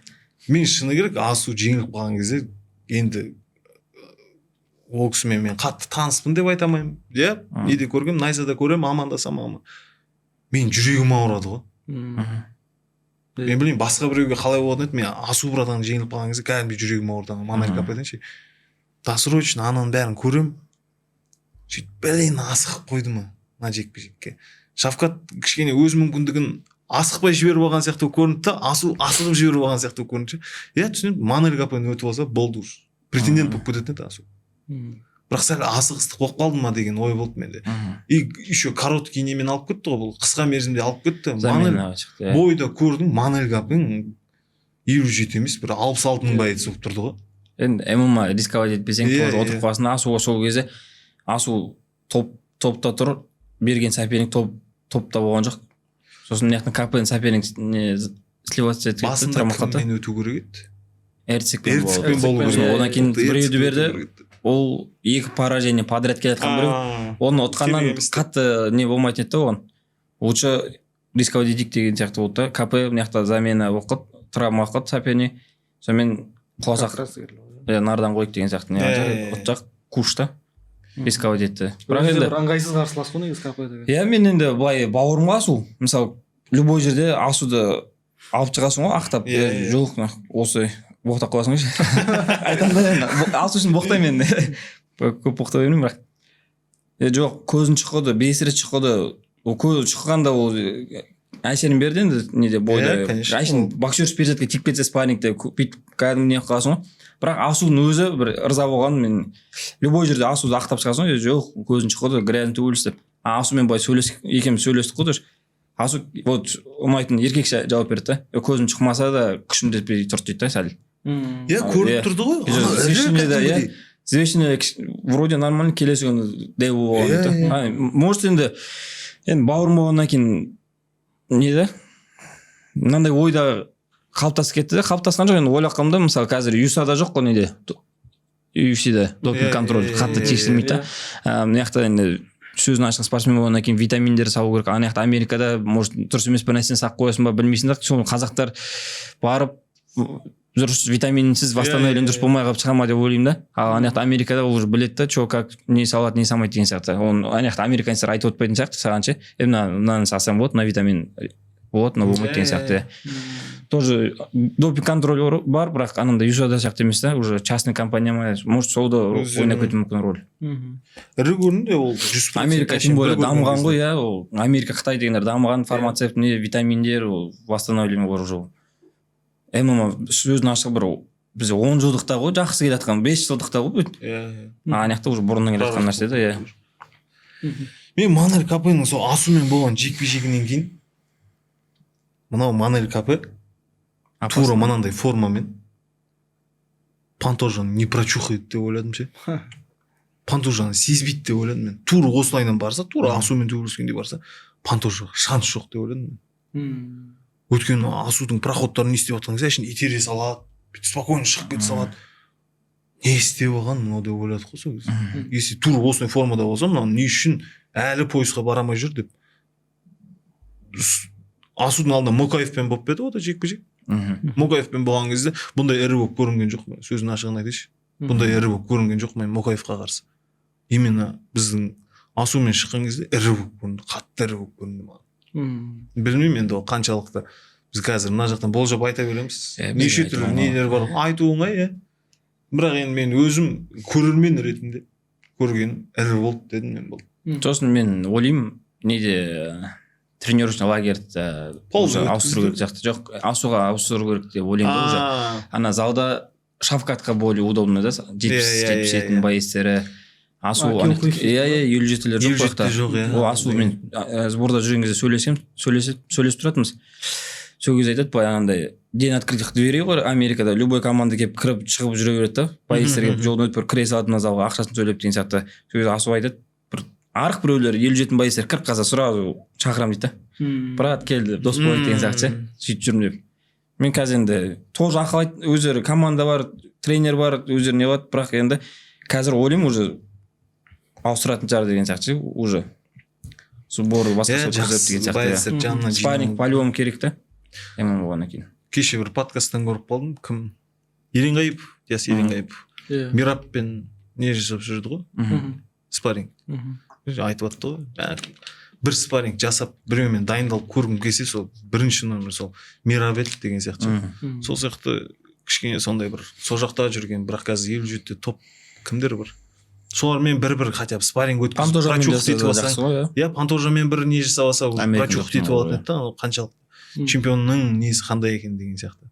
мен шыны керек асу жеңіліп қалған кезде енді ол кісімен мен қатты таныспын деп айта алмаймын. Иә, неде көргем, Найзада көрем, амандасам. Мен жүрегім ауырады ғой. Мен білейін, басқа біреуге қалай болатын еді, мен асу братан жеңіліп қалған кезде кәдімгі жүрегім ауырды. Манель Капайдан ше. Досрочно ананың бәрін көрем. Сөйтіп бәлен асығып қойды ма мына жекпе-жекке. Шавкат кішкене өз мүмкіндігін асықпай жіберіп алған сияқты көрінді да, асығып жіберіп алған сияқты көрінді. Иә, түсінемін, Манель Капайдан өтіп алса болды уж. Претендент болып кететін еді асу. Бірақ сәл асығыстық болып қалды ма деген ой болды менде. И еще короткий немен алып кетті ғой, бұл қысқа мерзімде алып кетті. Бойда көрдім, Манель Капайдан 57 емес, бір 66 мың боец болып тұрды ғой. Енді ММА рисковать етпесең, отырып қаласың. Асуға сол кезде асу топта тұр, берген соперник топта болған жоқ. Сосын мына жақтан Капайдан соперник сливаться етіп кетті, травма қатты. Басында кіммен өту керек еді? Эрцикпен болу керек. Одан кейін біреуді берді. Ол екі поражение подряд келатқан біреу. Оны ұтқаннан қатты не болмайтын еді оған. Лучше рисковать етейік деген сияқты болды да. КП мына жақта замена оқып, травма оқып соперник. Сонымен құласақ нардан қойып деген сияқты не ұтсақ кушта рисковать етті. Бірақ енді ыңғайсыз қарсылас қой негізі КП-ге. Иә, мен енді былай бауырымға асу. Мысалы, любой жерде асуды алып шығасың ғой, ақтап. Жоқ, осы боқтап қоясың ғой. Айтамын да енді, асу үшін боқтаймын енді. Көп боқтай бермеймін, бірақ. Жоқ, көзін шыққыды, 5 рет шыққыды. Ол көзі шыққанда ол әсерін берді енді неде бойда. Иә, конечно. Әшейін боксер перчатка тиіп кетсе спаррингте бүйтіп кәдімгі не қыласың ғой. Бірақ асудың өзі бір ырза болған, мен любой жерде асуды ақтап шығасың ғой, жоқ көзін шыққыды грязный төбелес деп. Асумен былай екеуміз сөйлестік қой. Асу вот ұнайтын еркекше жауап берді да. Көзім шықмаса да күшім жетпей тұрды дейді да сәл. Иә, көрініп тұрды ғой. Взвешенный вроде нормально, келесі күні дәу болған дейді. Может енді бауырым болғаннан кейін не да мынандай ойда қалыптасып кетті де, қалыптасқан жоқ. Енді ойлап қалдым да, мысалы қазір UFC-да жоқ қой неде, UFC-да допинг контроль қатты тексермейді да. Мына жақта енді сөзін ашық спортсмен болғаннан кейін витаминдер салу керек. Ана жақта Америкада может дұрыс емес бір нәрсені сақ қоясың ба білмейсің да, сол қазақтар барып дұрыс витаминсіз восстановление дұрыс болмай қалып шыға ма деп ойлаймын да. Ал ана жақта Америкада уже біледі да, что как не салады, не салмайды деген сияқты. Оны ана жақта американецтер айтып отпайтын сияқты саған ше. Мынаны салсаң болады, мына витамин болады, мына болмайды деген сияқты. Тоже допинг контроль бар, бірақ анандай UFC-да сияқты емес та, уже частный компания ма, может сол да ойнап кетуі мүмкін роль. Ірі көрінді ол 100%. Америка тем более дамыған ғой, иә, ол Америка, Қытай дегендер дамыған, фармацевт, не витаминдер, ол восстановление бар уже. ММА сөзін ашық бір біз 10 жылдықта ғой, жақсы келе жатқан, 5 жылдықта ғой. Ана жақта уже бұрыннан келе жатқан нәрсе да, иә. Мен Манель Капенің сол асумен болған жекпе-жегінен кейін мынау Манель Капе тура мынандай формамен Пантожаны не прочухает деп ойладым ше. Пантожаны сезбейді деп ойладым мен. Тура осылайынан барса, тура асумен төбелескендей барса, Пантожаға шанс жоқ деп ойладым мен. Өйткені асудың проходтарын не істеп жатқан кезде әшейін итере салады, спокойно шығып кете салады. Не істеп алған мынау деп ойладық қой сол кезде. Если тура осындай формада болса, мынау не үшін әлі поясқа бара алмай жүр деп. Асудың алдында Мокаевпен болып еді ғой жекпе-жек. Мокаевпен болған кезде бұндай ірі болып көрінген жоқ. Сөзін ашығын айтайыншы. Бұндай ірі болып көрінген жоқ мен Мокаевқа қарсы. Именно біздің асумен шыққан кезде ірі болып көрінді, қатты ірі болып көрінді маған. Білмеймін енді ол қаншалықты біз қазір мына жақтан болжап айта береміз. Неше түрлі нелер бар, айту оңай, иә. Бірақ енді мен өзім көрермен ретінде көргенім ірі болды дедім мен бұл. Сосын мен ойлаймын, неде тренировочный лагерьді ауыстыру керек сияқты. Жоқ, асуға ауыстыру керек деп ойлаймын уже. Ана залда шафкатқа более удобно да, 70-70 боецтері. Асу елу-жетілер жоқ жақта. Ол асу мен сборда жүрген кезде сөйлесіп тұратынбыз. Сол кезде айтады, былай анандай день открытых дверей ғой, Америкада любой команда келіп кіріп шығып жүре береді да. Боецтер келіп жолдан өтіп кіре салады мына залға, ақшасын сөйлеп деген сияқты. Сол кезде асу айтады, бір арық біреулер 57 боецтер кіріп қалса сразу шақырамын дейді да. Брат келді, дос болайық деген сияқты ше. Сөйтіп жүрмін деп. Мен қазір енді тоже ақыл айтты, өздері команда бар, тренер бар, өздері не болады, бірақ енді қазір ойлаймын уже ауыстыратын шығар деген сияқты уже. Суборы басқаша көрсетіп деген сияқты. Спарринг по-любому керек та. Емін болғаннан кейін. Кеше бір подкасттан көріп қалдым, кім? Еренғайып, яс Еренғайып. Мираппен не жасап жүрді ғой? Спарринг. Айтып атты ғой. Бір спарринг жасап, біреумен дайындалып көргім келсе, сол бірінші номер сол Мирап еді деген сияқты. Сол сияқты кішкене сондай бір сол жақта жүрген, бірақ қазір 57-те топ кімдер бар? Солармен бір хотя бы спарринг өткізіп, прочух детіп алсаң. Иә, Пантожамен бір не жасап алса, прочух детіп алатын еді да, қаншалық чемпионның несі қандай екен деген сияқты.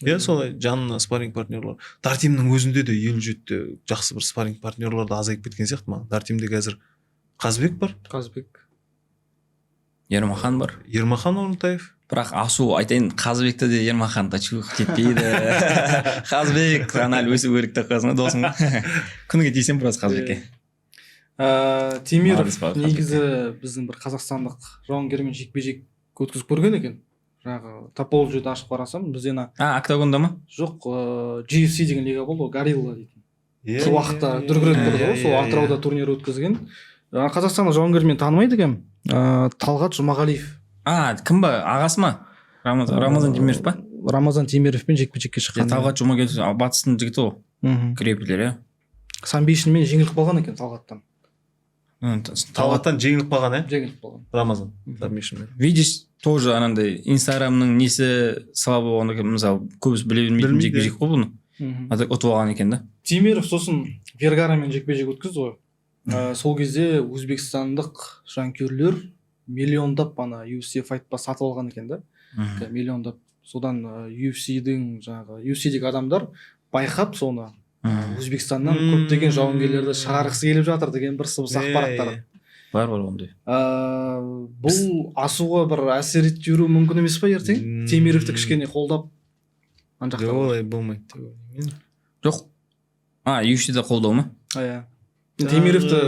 Иә, солай жанына спарринг партнерлар. Дартимнің өзінде де 57-те жақсы бір спарринг партнерлар да азайып кеткен сияқты ма. Дартимде қазір Қазбек бар. Қазбек. Ермахан бар. Ермахан Орынтаев. Бірақ асу айтайын, Қазбекті де Ермахан тачух кетпейді. Қазбек саған әлі өсу керек деп қойсың досың. Күніге тисем біраз Қазбекке. Темиров негізі біздің бір қазақстандық жауынгермен жекпе-жек өткізіп көрген екен. Жаңағы Топологияда ашып қарасам, бізден октагонда ма? Жоқ, GFC деген лига болды, Горилла дейтін. Сол уақытта дүркірет болды ғой, сол Атырауда турнир өткізген. Қазақстандық жауынгермен танымайды екен. Талғат Жұмағалиев. Кім ба? Ағасы ма? Рамазан Темиров па? Рамазан Темировпен жекпе-жекке шыққан. Талғат Жұмағалиев батыстың жігіті ғой. Крепилер, иә. Самбишинмен жеңіліп қалған екен Талғаттан. Талғаттан жеңіліп қалған, иә? Жеңіліп қалған. Рамазан Самбишинмен. Видишь, тоже анандай Инстаграмның несі слабы болғанда, мысалы, көбісі біле бермейтін жекпе-жек қой бұны. Ұтып алған екен да. Темиров сосын Вергарамен жекпе-жек өткізді ғой. Сол кезде өзбекстандық жанкүйерлер миллиондап ана UFC Fight Pass сатып алған екен да. Миллиондап. Содан UFC-дің жаңағы UFC-дегі адамдар байқап соны Өзбекстаннан көптеген жауынгерлерді шығарғысы келіп жатыр деген бір сыбыс ақпараттар. бар ондай. Бұл асуға бір әсер етіп жіберуі мүмкін емес па ертең? Темировті кішкене қолдап ана жақта. Олай болмайды деп ойлаймын. Жоқ. UFC-де қолдау ма? Иә. Темировті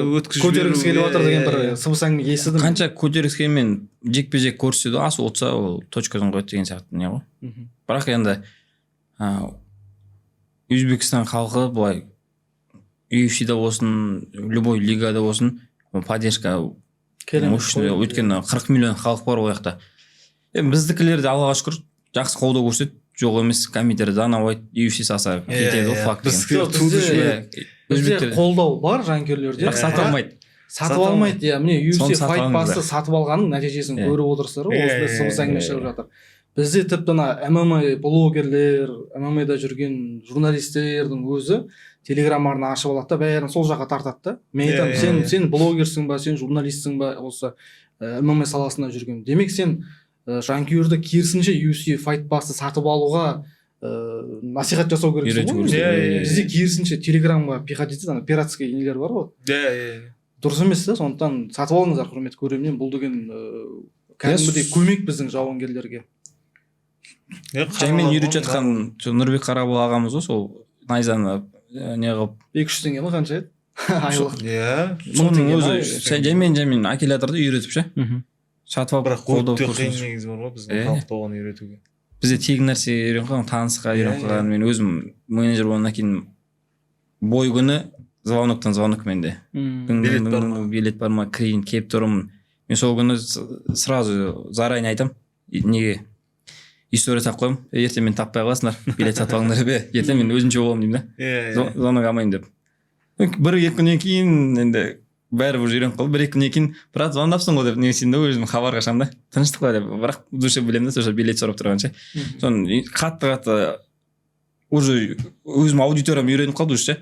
көтергісі келіп жатыр деген бір сыбыс әңгіме естідім. Қанша көтергісі келгенмен жекпе-жек көрсетсе де асу отса ол точкасын қояды деген сияқты не ғой. Бірақ енді Өзбекстан халқы былай UFC-де болсын, любой лигада болсын, поддержка мощный, өйткені 40 миллион халық бар ол жақта. Біздікілер де Аллаға шүкір жақсы қолдау көрсетеді, жоқ емес комментарий данабайды, UFC саса кетеді ол факт. Бізде қолдау бар жанкүйерлерде. Бірақ сатып алмайды. Сатып алмайды, иә. Міне UFC Fight Pass'ты сатып алғанның нәтижесін көріп отырсыздар ғой, осындай сыбыс әңгіме шығып жатыр. Бізде тіпті ММА блогерлер, ММА-да жүрген журналистердің өзі Telegram арна ашып алады да, бәрін сол жаққа тартады да. Мен айтамын, сен блогерсің ба, сен журналистсің ба, осы ММА саласында жүрген. Демек сен жанкүйерді керісінше UFC Fight Pass'ты сатып алуға насихат жасау керексің ғой. Бізде керісінше Telegramға приходите, ана пиратский нелер бар ғой. Дұрыс емес та, сондықтан сатып алыңыздар, құрметті көрермен. Бұл деген кәдімгідей көмек біздің жауынгерлерге. Жаймен үйретіп жатқан Нұрбек Қарабал ағамыз ғой, сол найзаны не қылып 200 теңге ма қанша еді? Айлық. Иә. Соның өзі жаймен үйретіп ше. Сатып алып бірақ өте қиын негізі бар ғой біздің халықты оған үйретуге. Бізде тегін нәрсе үйреніп қалған, танысқа үйреніп қалған. Мен өзім менеджер болғаннан кейін бой күні звоноктан звонок менде. Билет бар ма, кірейін, келіп тұрмын. Мен сол күні сразу заранее айтам, неге история тап қойым, ертең мен таппай қаласыңдар, билет сатып алыңдар бе, ертең мен өзімше боламын деймін да, звонок алмайын деп. Бір-екі күннен кейін енді бәрі уже үйреніп қалды, бір-екі күннен кейін брат звондапсың ғой деп негесінде өзім хабар қашам да, тыныштық қой деп, бірақ душе білемін да, сол билет сұрап тұрғанша. Соны қатты уже өзім аудиториям үйреніп қалды уже.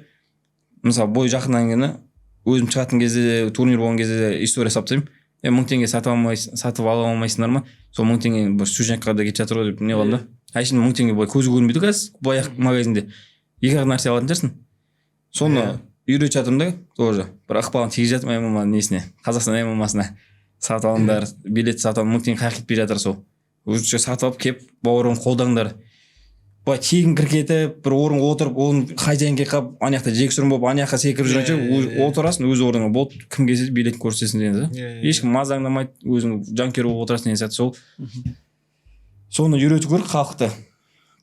Мысалы бой жақыннан кейін өзім шығатын кезде, турнир болған кезде история саптаймын. 1000 теңге сатып ала алмайсыңдар ма? Сол 1000 теңге бір студентқа да кетіп жатыр ғой деп не қылды. Әшейін 1000 теңге бой көзі көрінбейді қазір баяқ магазинде. Екі-ақ нәрсе алатын шығарсың. Соны үйретіп жатырмын да, тоже. Бір ықпалын тигізіп жатырмын ММА несіне, Қазақстан ММА-сына. Сатып алыңдар, билет сатып 1000 теңге қай кетпей жатыр сол. Өзінше сатып алып келіп, бауырым қолдаңдар. Бай тегін кіргетіп, бір орын отырып, оның хозяинге қап, ана жақта жексұрын болып, ана жаққа секіріп жүргенше, отырасың өз орныңа, болды, кім келсе билет көрсетсін деген да. Ешкім мазаңдамайды, өзің жанкүйер болып отырасың деген сияқты сол. Соны үйрету керек халықты.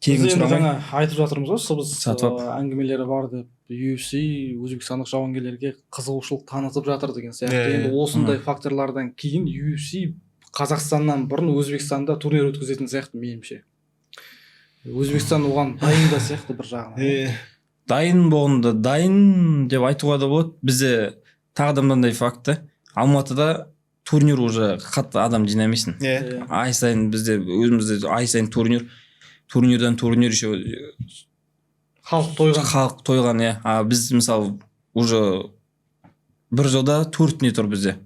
Тегін сұрамай. Жаңа айтып жатырмыз ғой, сыбыс әңгімелері бар деп, UFC өзбекстандық жауынгерлерге қызығушылық танытып жатыр деген сияқты. Енді осындай факторлардан кейін UFC Қазақстаннан бұрын Өзбекстанда турнир өткізетін сияқты меніңше. Өзбекстан оған дайын да сияқты бір жағынан. Дайын болғанда, дайын деп айтуға да болады. Бізде тағы да мынандай факт. Алматыда турнир уже қатты адам жинамайсың. Ай сайын бізде өзімізде ай сайын турнирдан турнир еще халық тойған, иә. Біз мысалы уже бір жылда 4 не тұр бізде.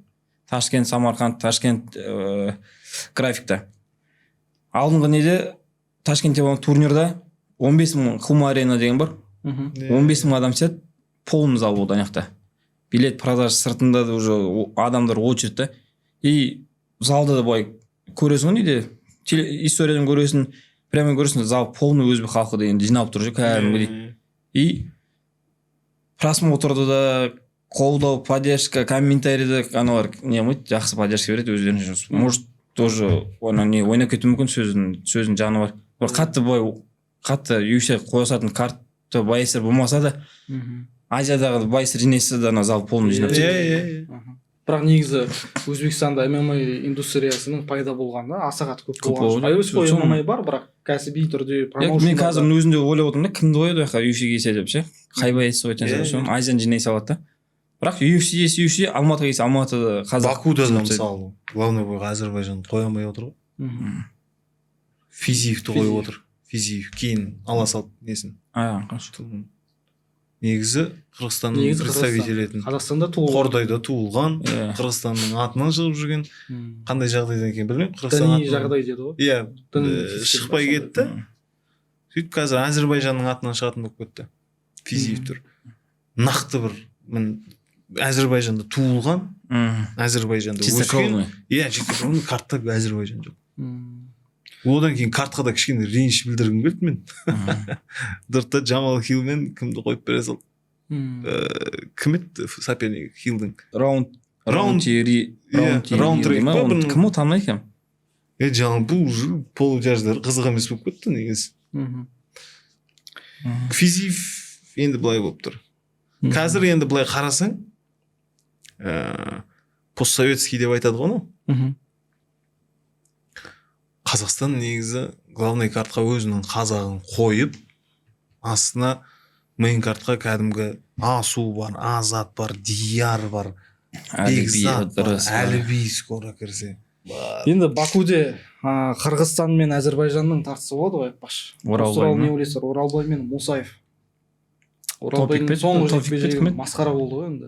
Ташкент, Самарқанд, Ташкент графикта. Алдыңғы неде Ташкентте болған турнирда 15 мың Хума арена деген бар. 15 мың адам сет, полный зал болды аяқта. Билет продаж сыртында да уже адамдар очередь да. И залда да бай көресің ғой неде, историядан көресің, прямо көресің, зал полный өзбек халқы деген жиналып тұр же кәдімгідей. И просмотрды да, қолдау, поддержка, комментарийді аналар не қылмайды, жақсы поддержка береді өздеріне. Может тоже ойнап кетуі мүмкін, сөздің жаны бар. Қатты UFC қойсатын картты байсыр болмаса да, Азиядағы байсыр жинесі да зал полный жинап. Бірақ негізі Өзбекстанда ММА индустриясының пайда болғанда асағат көп болған. Әуесқой ММА бар, бірақ кәсіби түрде промоушн. Мен қазір өзінде ойлап отырмын да, кімді қояды жаққа UFC келсе деп ше. Қай байсы өйтен соң Азияны жинай салады да. Бірақ UFC, Алматыға келсе, Алматыда қазақ. Бакуда мысалы, главный бойға Әзербайжан қоя алмай отыр ғой. Физиевті қойып отыр. Физиев кейін ала салып несін. негізі Қырғызстанның представитель етін. Қазақстанда туылған. Қордайда туылған, Иә. Қырғызстанның атынан шығып жүрген. Қандай жағдайдан екен білмеймін. Діни жағдай деді ғой. Иә, Дін шықпай кетті. Сөйтіп қазір Әзірбайжанның атынан шығатын болып кетті. Физиев тұр. Нақты бір Әзірбайжанда туылған, Әзірбайжанда Чисто кровный. Иә, чисто кровный, картта Әзірбайжан жоқ. Одан кейін картқа да кішкене реніш білдіргім келді мен. Дұртта Джамал Хилл мен кімді қойып бере салды. Кім еді соперник Хиллдің? Раунд три ма? кім ол танымай екен. Жаңағы бұл полужарждар қызық емес болып кетті негізі. Физиев енді былай болып тұр. Қазір енді былай қарасаң, постсоветский деп айтады ғой, Қазақстан негізі главный картқа өзінің қазағын қойып, астына мейн картқа кәдімгі Асу бар, Азат бар, Дияр бар, Бекзат бар, Әліби скоро кірсе. Енді Бакуде Қырғызстан мен Әзірбайжанның тартысы болады ғой, айтпақшы. Оралбай не ойлайсыздар? Оралбай мен Мусаев. Оралбайдың соңғы жекпе-жегі масқара болды ғой енді.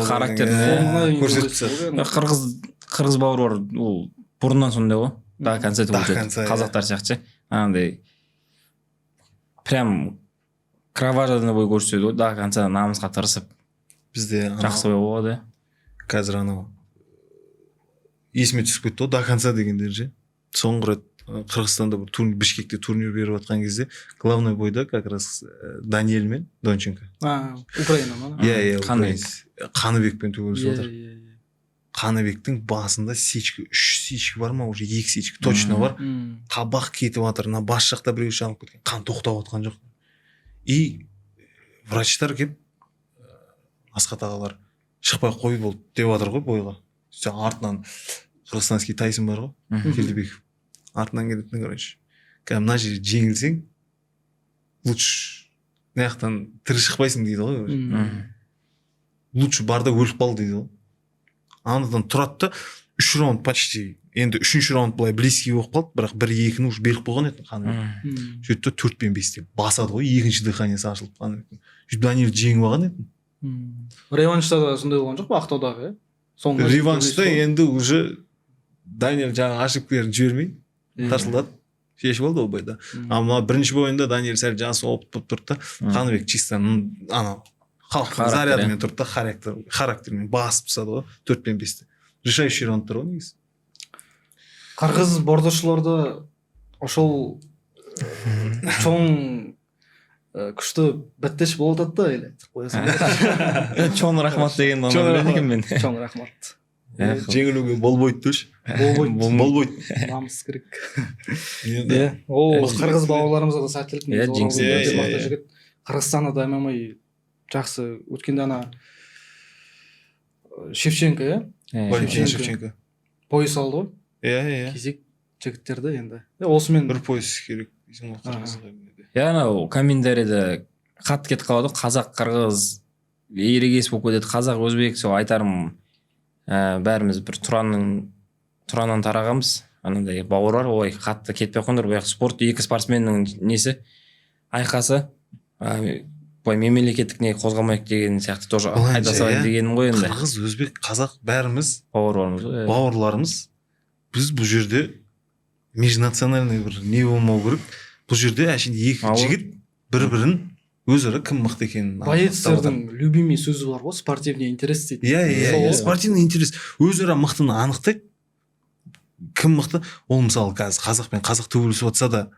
Характеріне көрсетті. Қырғыз бауыр бар, ол бұрыннан сондай ғой. До конца қазақтар сияқты. Андай прям кровожадный бой көрсетеді ғой. До конца намысқа тырысып Бізде жақсы бой болады. Қазір анау есіме түсіп кетті ғой, до конца дегендер же. Соңғы рет Қырғызстанда бір Бішкекте турнир беріп жатқан кезде главный бойда как раз Даниэль мен Донченко. Украина ма? Иә, Қаныбек. Қаныбекпен төбелесіп отыр. Қаныбектің басында сечка, 3 сечка бар ма, уже 2 сечка точно бар. Қабақ кетіп жатыр, бас жақта біреу шалып кеткен, қан тоқтап жатқан жоқ. И врачтар келіп, Асқат ағалар шықпай қой болды деп жатыр ғой бойға. Артынан Қырғызстанский Тайсон бар ғой, Келдібеков. Артынан келетін, короче. Мына жерде жеңілсең, лучше мынаяқтан тірі шықпайсың дейді ғой. Лучше барда өліп қал дейді ғой. Анадан тұрады да 3 раунд почти. Енді 3-ші раунд былай близкий болып қалды, бірақ 1-2-ні уже беріп қойған еді Қаныбек. Сөйтті 4-5 басады ғой, екінші дыханиясы ашылып Қаныбектің. Сөйтіп Даниэль жеңіп алған еді. Реваншта да сондай болған жоқ па Ақтаудағы? Реваншта енді уже Даниэль жаңағы ошибкаларын жібермей тарсылдады. Шешіп алды ол бойда. Ама бірінші бойында Даниэль сәл жасы опыт болып тұрды да, Қаныбек чисто анау халықтың зарядымен тұрды да, характермен басып тастады ғой 4-5-те. Решающий раундтар ғой негізі. Қырғыз бордашыларды ошол чоң күшті бәттеш болып атады да еле айтып қоясың. Чоң рахмат деген біледі екен мен. Чоң рахмат. Жеңілуге болбойды деші. Болбойды. Намыс керек. Ол қырғыз бауырларымызға да сәттілік. Қырғызстанда да ММА жақсы өткенде ана Шевченко, Валентин Шевченко пояс алды ғой. Иә. Кезек жігіттерді енді. Осымен бір пояс керек. Анау комментарийде қатты кетіп қалады ғой, қазақ қырғыз ерегес болып кетеді, қазақ өзбек. Сол айтарым, бәріміз бір тұраннан тарағанбыз. Анандай бауыр бар, ой қатты кетпей қойыңдар, бұл спорт екі спортсменнің несі айқасы, мемлекеттік не қозғамайық деген сияқты тоже айта салайын дегенім ғой енді. Қырғыз, өзбек, қазақ бәріміз бауырларымыз. Біз бұл жерде межнациональный бір не болмау керек. Бұл жерде әшейін екі жігіт бір-бірін өзара кім мықты екенін. Боецтердің любимый сөзі бар ғой, спортивный интерес дейді. Иә, спортивный интерес. Өзара мықтыны анықтайды. Кім мықты? Ол мысалы қазір қазақ пен қазақ төбелесіп жатса да,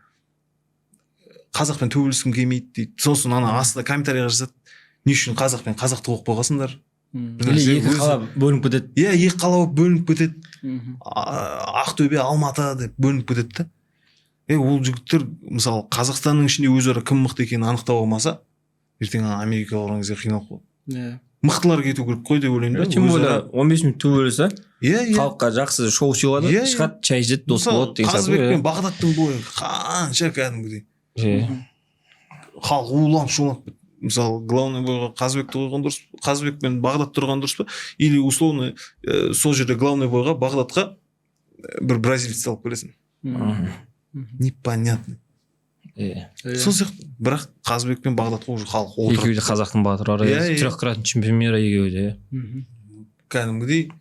қазақпен төбелескім келмейді дейді. Сосын ана астына комментарийға жазады, не үшін қазақ пен қазақты қойып қойғансыңдар? Или екі қала бөлініп кетеді. Иә, екі қала бөлініп кетеді. Ақтөбе, Алматы деп бөлініп кетеді да. Ол жігіттер мысалы Қазақстанның ішінде өзара кім мықты екенін анықтап алмаса, ертең Америкаға барған кезде қиналып қалады. Мықтылар кету керек қой деп ойлаймын да. Тем более 15 минут төбелесі, иә, халыққа жақсы шоу сыйлады, шығады, чай ішеді, дос болады деген сияқты. Қазыбек пен Бағдаттың бойы қанша кәдімгідей. Халық уланып шуланып кетті. Мысалы, главный бойға Қазыбекті қойған дұрыс, Қазыбек пен Бағдат тұрған дұрыс па? Или условно сол жерде главный бойға Бағдатқа бір бразилец алып келесің. Непонятно. сол сияқты. Бірақ Қазыбек пен Бағдатқа уже халық отырады. екеуі де қазақтың батырлары, трехкратный чемпионы екеуі де. Кәдімгідей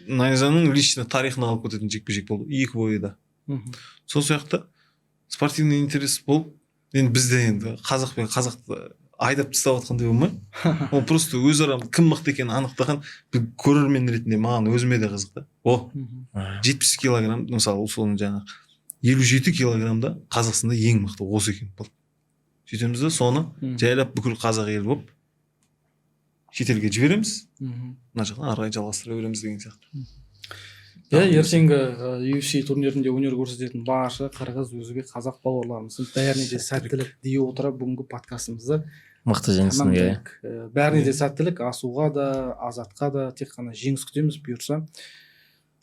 Найзаның лично тарихына алып кететін жекпе-жек болды екі бойы да. Сол сияқты спортивный интерес болып, енді бізде енді қазақ пен қазақты айдап тастап жатқандай болмай, ол просто өзара кім мықты екенін анықтаған бір көрермен ретінде маған өзіме де қызық та. 70 килограмм, мысалы соның жаңағы 57 килограммда Қазақстанда ең мықты осы екен болды. Сөйтеміз де соны жайлап бүкіл қазақ елі болып шетелге жібереміз. Мына жақтан ары қарай жалғастыра береміз деген сияқты. Ертеңгі UFC турнирінде өнер көрсететін барша қырғыз, өзбек, қазақ бауырларымыздың бәріне де сәттілік дей отырып бүгінгі подкастымызды Мықты жеңсін. Бәріне де сәттілік, Асуға да, Азатқа да тек қана жеңіс күтеміз бұйырса.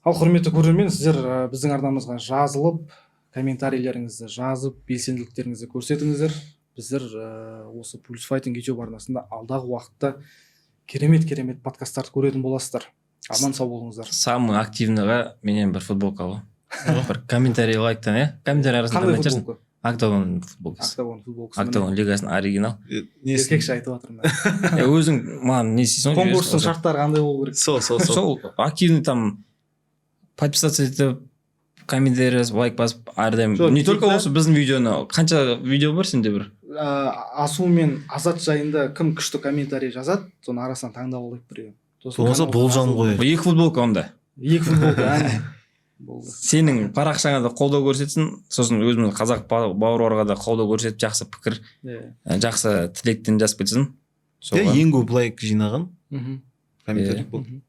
Ал құрметті көрермен, сіздер біздің арнамызға жазылып, комментарийлеріңізді жазып, белсенділіктеріңізді көрсетіңіздер. Біздер осы Pulse Fighting YouTube арнасында алдағы уақытта керемет подкасттарды көретін боласыздар. Аман сау болыңыздар. Самый активныйға менен бір футболка алу. Бір комментарий лайктан, комментарий арасында. Қандай футболка? Октагон футболкасы. Октагон лигасының оригинал. Еркекші айтып жатырмын. Өзің маған не істейсің? Конкурстың шарттары қандай болу керек? Сол. Активный там подписаться етіп, комментарий лайк басып, әрдайым. Не только осы біздің видеоны, қанша видео бар сенде бір? Асу мен Азат жайында кім күшті комментарий жазады, соның арасынан таңдап алайық біреуін. Болмаса болжам ғой. Екі футболка онда. Екі футболка, болды. Сенің парақшаңа да қолдау көрсетсін, сосын өзіміз қазақ бауырларға да қолдау көрсетіп, жақсы пікір, жақсы тілектен жазып кетсін. Ең көп лайк жинаған комментарий болды.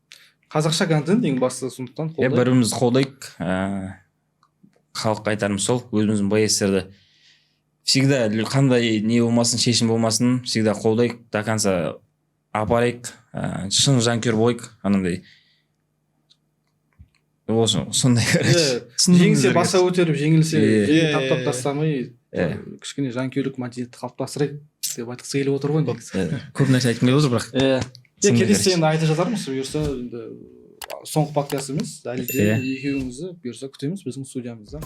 Қазақша контент ең басты, сондықтан қолдайық. Біріміз қолдайық, халыққа айтарымыз сол, өзіміздің боецтерді всегда қандай не болмасын, шешім болмасын, всегда қолдайық, до конца апарайық, шын жанкүйер болайық, анандай. Сондай короче. Жеңсе баса өтеріп, жеңілсе таптап тастамай, кішкене жанкүйерлік мәдениетті қалыптастырайық деп айтқысы келіп отыр ғой. Көп нәрсе айтқым келіп отыр, бірақ. Келесі енді айта жатармыз, бұйырса соңғы подкаст емес, әлі де екеуіңізді бұйырса күтеміз біздің студиямызда.